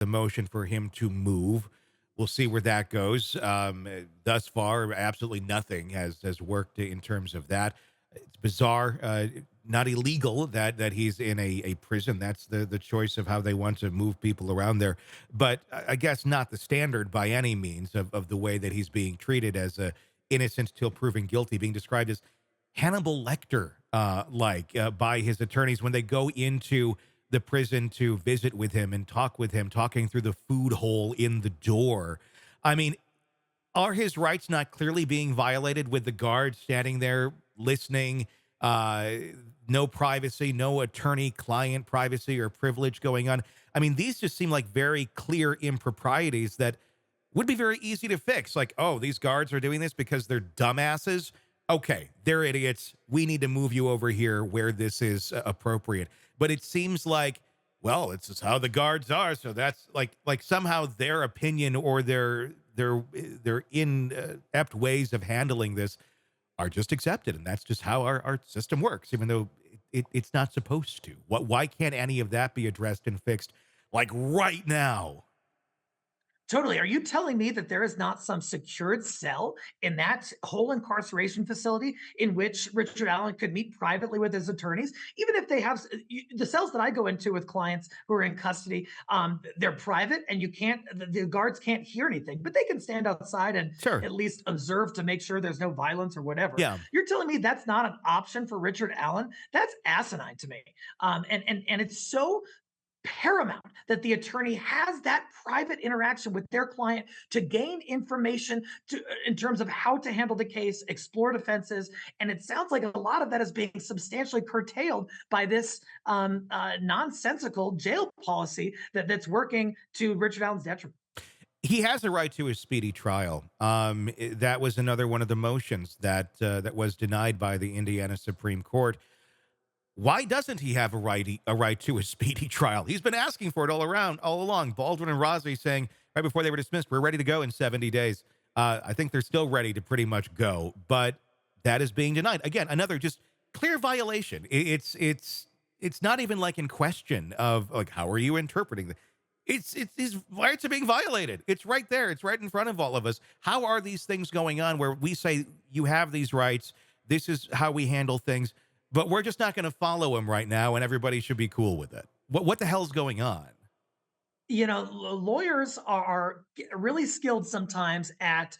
the motion for him to move. We'll see where that goes. Thus far, absolutely nothing has worked in terms of that. It's bizarre, not illegal that he's in a prison. That's the choice of how they want to move people around there. But I guess not the standard by any means of the way that he's being treated as a innocent till proven guilty, being described as Hannibal Lecter, by his attorneys when they go into the prison to visit with him and talk with him, talking through the food hole in the door. I mean, are his rights not clearly being violated with the guard standing there listening? No privacy, no attorney client privacy or privilege going on. I mean, these just seem like very clear improprieties that would be very easy to fix. Like, oh, these guards are doing this because they're dumbasses. Okay, they're idiots. We need to move you over here where this is appropriate. But it seems like, well, it's just how the guards are. So that's like somehow their opinion or their inept ways of handling this are just accepted, and that's just how our system works. Even though it's not supposed to. Why can't any of that be addressed and fixed like right now? Totally. Are you telling me that there is not some secured cell in that whole incarceration facility in which Richard Allen could meet privately with his attorneys? Even if they have the cells that I go into with clients who are in custody, they're private and you can't, the guards can't hear anything, but they can stand outside and Sure. at least observe to make sure there's no violence or whatever. Yeah. You're telling me that's not an option for Richard Allen? That's asinine to me. And it's so paramount that the attorney has that private interaction with their client to gain information in terms of how to handle the case, explore defenses. And it sounds like a lot of that is being substantially curtailed by this nonsensical jail policy that's working to Richard Allen's detriment. He has a right to a speedy trial. That was another one of the motions that was denied by the Indiana Supreme Court. Why doesn't he have a right to a speedy trial? He's been asking for it all along. Baldwin and Rossi saying right before they were dismissed, we're ready to go in 70 days. I think they're still ready to pretty much go, but that is being denied. Again, another just clear violation. It's not even like in question of like how are you interpreting this? It's his rights are being violated. It's right there. It's right in front of all of us. How are these things going on where we say you have these rights? This is how we handle things, but we're just not going to follow him right now, and everybody should be cool with it. What the hell's going on? Lawyers are really skilled sometimes at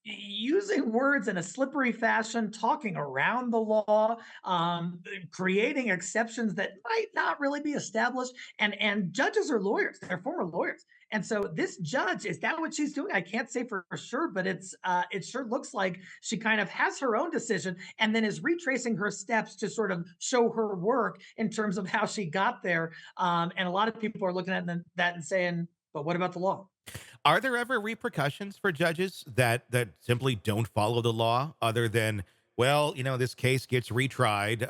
using words in a slippery fashion, talking around the law, creating exceptions that might not really be established. And judges are lawyers; they're former lawyers. And so this judge, is that what she's doing? I can't say for sure, but it sure looks like she kind of has her own decision and then is retracing her steps to sort of show her work in terms of how she got there. And a lot of people are looking at that and saying, "But what about the law?" Are there ever repercussions for judges that simply don't follow the law, other than well, this case gets retried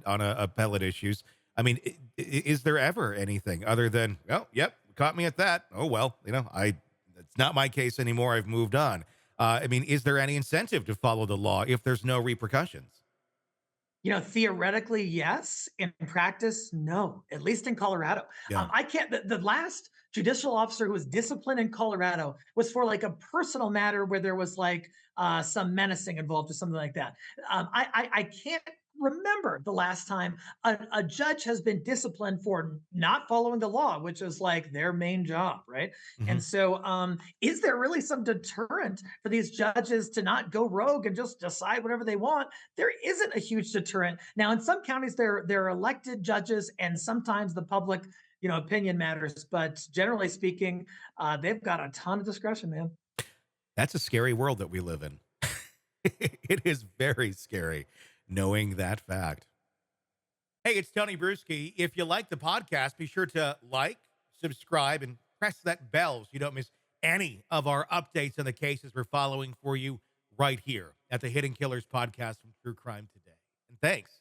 on appellate issues? I mean, is there ever anything other than oh, yep, caught me at that? Oh well, I it's not my case anymore. I've moved on. I mean, is there any incentive to follow the law if there's no repercussions? Theoretically, yes. In practice, no. At least in Colorado, Yeah. I can't. The last judicial officer who was disciplined in Colorado was for like a personal matter where there was like some menacing involved or something like that. I can't remember the last time a judge has been disciplined for not following the law, which is like their main job, right? Mhm. And so, is there really some deterrent for these judges to not go rogue and just decide whatever they want? There isn't a huge deterrent. Now, in some counties, they're elected judges, and sometimes the public, opinion matters. But generally speaking, they've got a ton of discretion, man. That's a scary world that we live in. It is very scary knowing that fact. Hey, it's Tony Brueski. If you like the podcast, be sure to like, subscribe, and press that bell so you don't miss any of our updates on the cases we're following for you right here at the Hidden Killers podcast from True Crime Today. And thanks